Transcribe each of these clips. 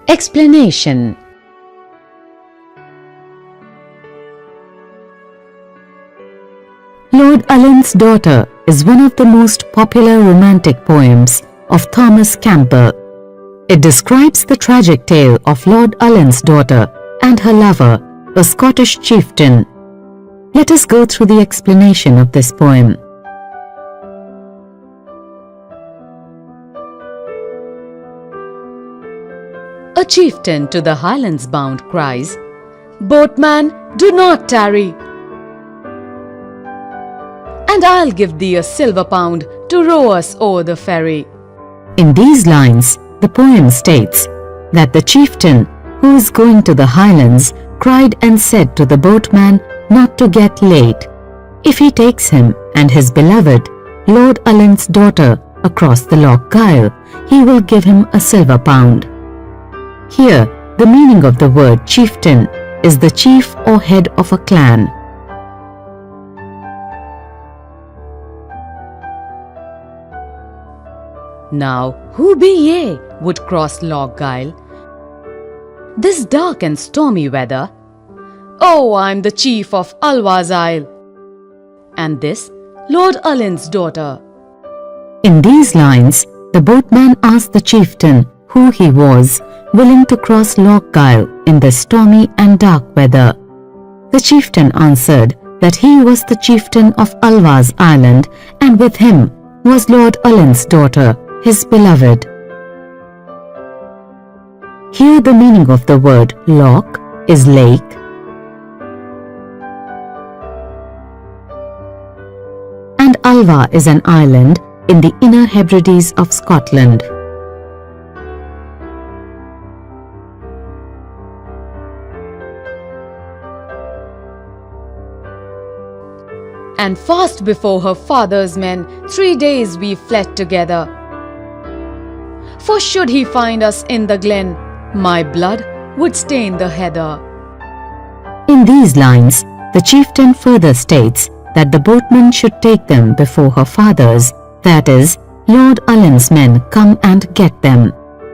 Explanation. Lord Ullin's Daughter is one of the most popular romantic poems of Thomas Campbell. It describes the tragic tale of Lord Ullin's daughter and her lover, a Scottish chieftain. Let us go through the explanation of this poem. A chieftain to the Highlands bound cries, "Boatman, do not tarry, and I'll give thee a silver pound to row us o'er the ferry." In these lines, the poem states that the chieftain who is going to the Highlands cried and said to the boatman not to get late. If he takes him and his beloved, Lord Ullin's daughter, across the Loch Gyle, he will give him a silver pound. Here, the meaning of the word chieftain is the chief or head of a clan. Now, who be ye would cross Loch Gyle this dark and stormy weather? Oh, I'm the chief of Alva's Isle, and this Lord Ullin's daughter. In these lines, the boatman asked the chieftain who he was, willing to cross Loch Gyle in the stormy and dark weather. The chieftain answered that he was the chieftain of Alva's Island, and with him was Lord Ullin's daughter, his beloved. Here the meaning of the word loch is lake, and Alva is an island in the Inner Hebrides of Scotland. And fast before her father's men 3 days we fled together. For should he find us in the glen, my blood would stain the heather. In these lines, the chieftain further states that the boatman should take them before her father's, that is, Lord Ullin's men come and get them.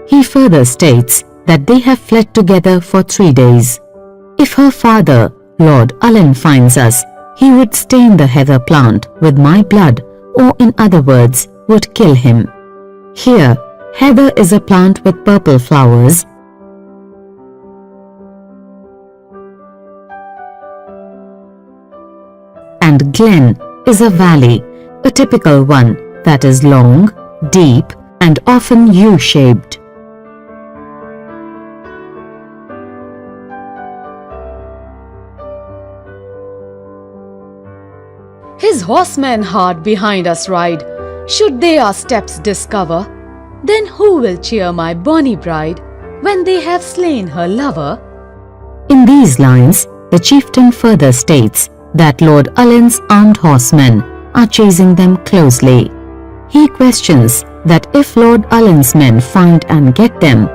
He further states that they have fled together for 3 days. If her father, Lord Ullin, finds us, he would stain the heather plant with my blood, or in other words, would kill him. Here, heather is a plant with purple flowers, and glen is a valley, a typical one that is long, deep, and often U-shaped. His horsemen hard behind us ride. Should they our steps discover, then who will cheer my bonny bride when they have slain her lover? In these lines, the chieftain further states that Lord Ullin's armed horsemen are chasing them closely. He questions that if Lord Ullin's men find and get them,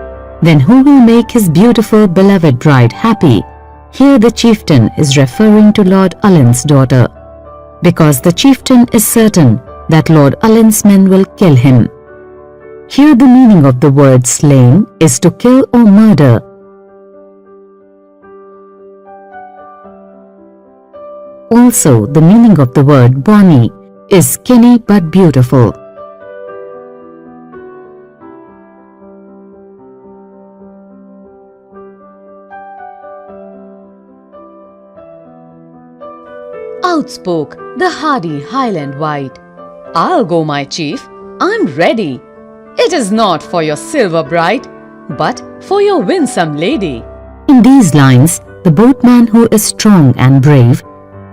then who will make his beautiful beloved bride happy? Here the chieftain is referring to Lord Ullin's daughter, because the chieftain is certain that Lord Ullin's men will kill him. Here the meaning of the word slain is to kill or murder. Also, the meaning of the word bonny is skinny but beautiful. Outspoke the hardy Highland wight, "I'll go, my chief, I'm ready. It is not for your silver bride, but for your winsome lady." In these lines, the boatman who is strong and brave,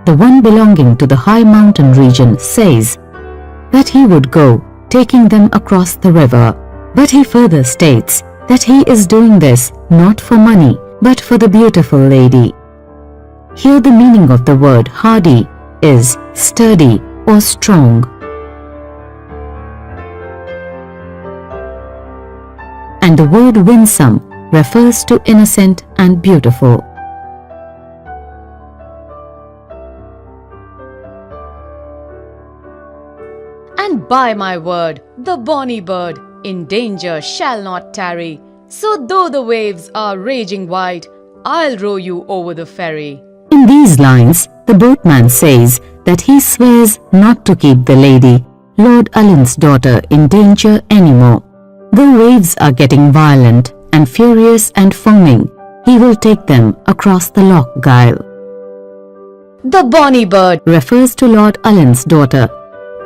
the one belonging to the high mountain region, says that he would go, taking them across the river. But he further states that he is doing this not for money, but for the beautiful lady. Here the meaning of the word hardy is sturdy or strong. And the word winsome refers to innocent and beautiful. And by my word, the bonny bird in danger shall not tarry. So though the waves are raging wide, I'll row you over the ferry. In these lines, the boatman says that he swears not to keep the lady, Lord Ullin's daughter, in danger anymore. Though waves are getting violent and furious and foaming, he will take them across the Loch Gyle. The bonny bird Refers to Lord Ullin's daughter,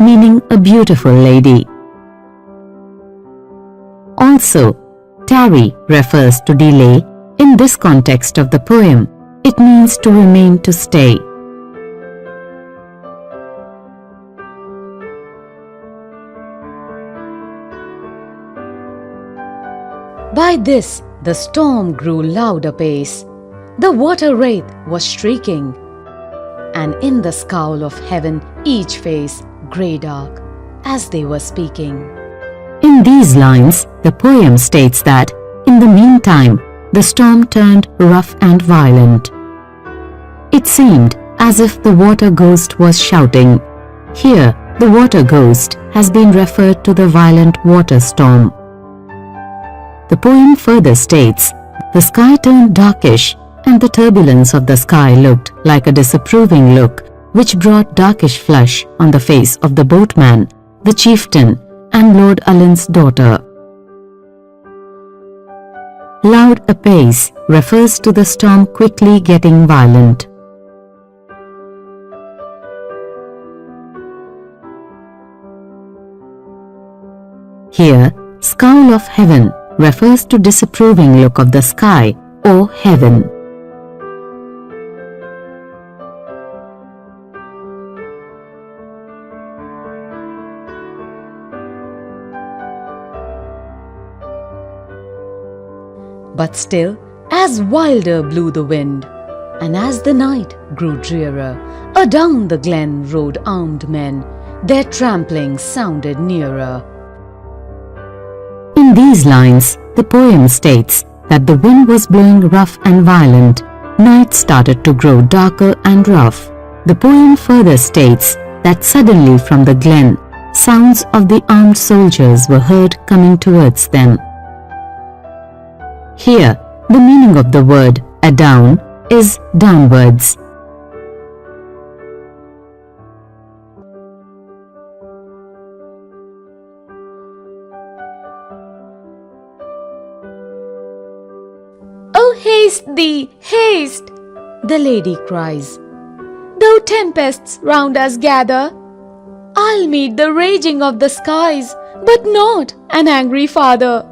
meaning a beautiful lady. Also, tarry refers to delay. In this context of the poem, it means to remain, to stay. By this, the storm grew loud apace. The water wraith was shrieking, and in the scowl of heaven each face grey dark, as they were speaking. In these lines, the poem states that, in the meantime, the storm turned rough and violent. It seemed as if the water ghost was shouting. Here, the water ghost has been referred to the violent water storm. The poem further states, the sky turned darkish, and the turbulence of the sky looked like a disapproving look, which brought darkish flush on the face of the boatman, the chieftain, and Lord Ullin's daughter. Loud apace refers to the storm quickly getting violent. Here, scowl of heaven refers to disapproving look of the sky or heaven. But still, as wilder blew the wind, and as the night grew drearer, adown the glen rode armed men, their trampling sounded nearer. In these lines, the poem states that the wind was blowing rough and violent. Night started to grow darker and rough. The poem further states that suddenly from the glen, sounds of the armed soldiers were heard coming towards them. Here, the meaning of the word adown is downwards. "Oh, haste thee, haste!" the lady cries. "Though tempests round us gather, I'll meet the raging of the skies, but not an angry father."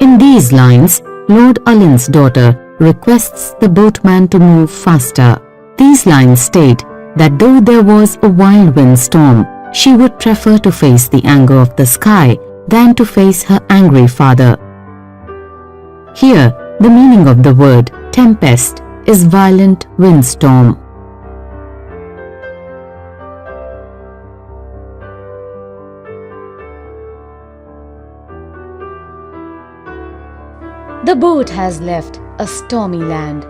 In these lines, Lord Ullin's daughter requests the boatman to move faster. These lines state that though there was a wild wind storm, she would prefer to face the anger of the sky than to face her angry father. Here, the meaning of the word tempest is violent windstorm. The boat has left a stormy land,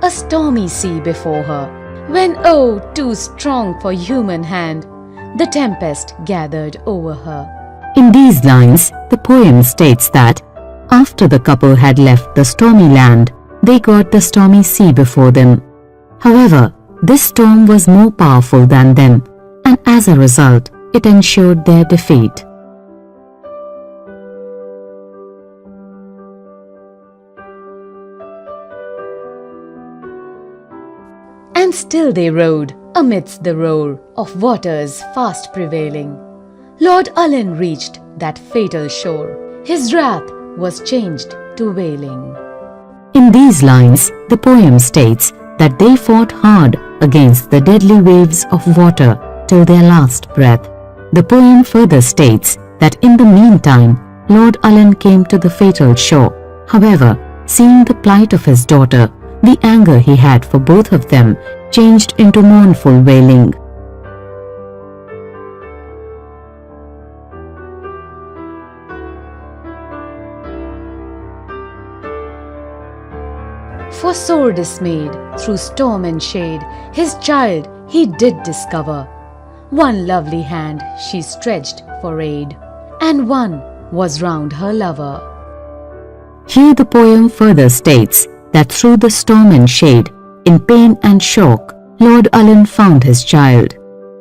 a stormy sea before her, when, oh, too strong for human hand, the tempest gathered over her. In these lines, the poem states that after the couple had left the stormy land, they got the stormy sea before them. However, this storm was more powerful than them, and as a result, it ensured their defeat. And still they rode amidst the roar of waters fast prevailing. Lord Ullin reached that fatal shore. His wrath was changed to wailing. In these lines, the poem states that they fought hard against the deadly waves of water till their last breath. The poem further states that in the meantime, Lord Ullin came to the fatal shore. However, seeing the plight of his daughter, the anger he had for both of them changed into mournful wailing. For sore dismayed, through storm and shade, his child he did discover. One lovely hand she stretched for aid, and one was round her lover. Here the poem further states that through the storm and shade, in pain and shock, Lord Ullin found his child.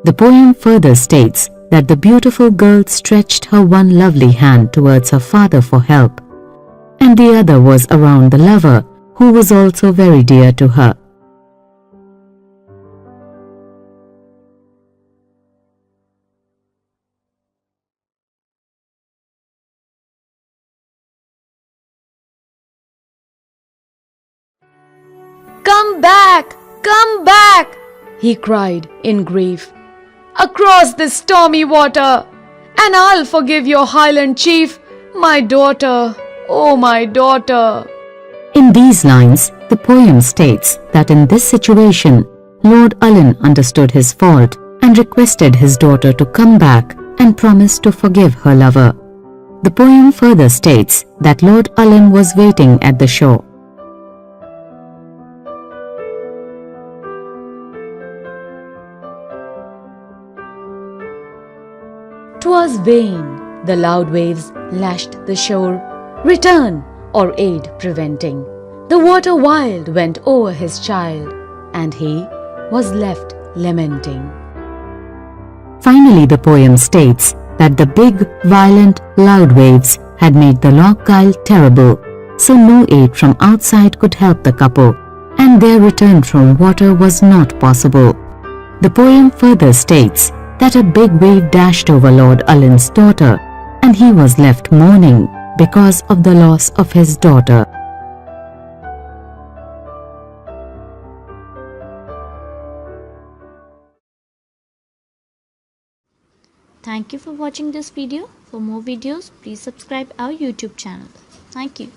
The poem further states that the beautiful girl stretched her one lovely hand towards her father for help, and the other was around the lover, who was also very dear to her. 'Come back! Come back!' he cried in grief. 'Across this stormy water, and I'll forgive your Highland chief, my daughter, oh my daughter.' In these lines, the poem states that in this situation, Lord Ullin understood his fault and requested his daughter to come back and promised to forgive her lover. The poem further states that Lord Ullin was waiting at the shore. 'Twas vain, the loud waves lashed the shore, return or aid preventing. The water wild went o'er his child, and he was left lamenting. Finally, the poem states that the big, violent, loud waves had made the loch terrible, so no aid from outside could help the couple, and their return from water was not possible. The poem further states that a big wave dashed over Lord Ullin's daughter, and he was left mourning because of the loss of his daughter. Thank you for watching this video. For more videos, please subscribe our YouTube channel. Thank you.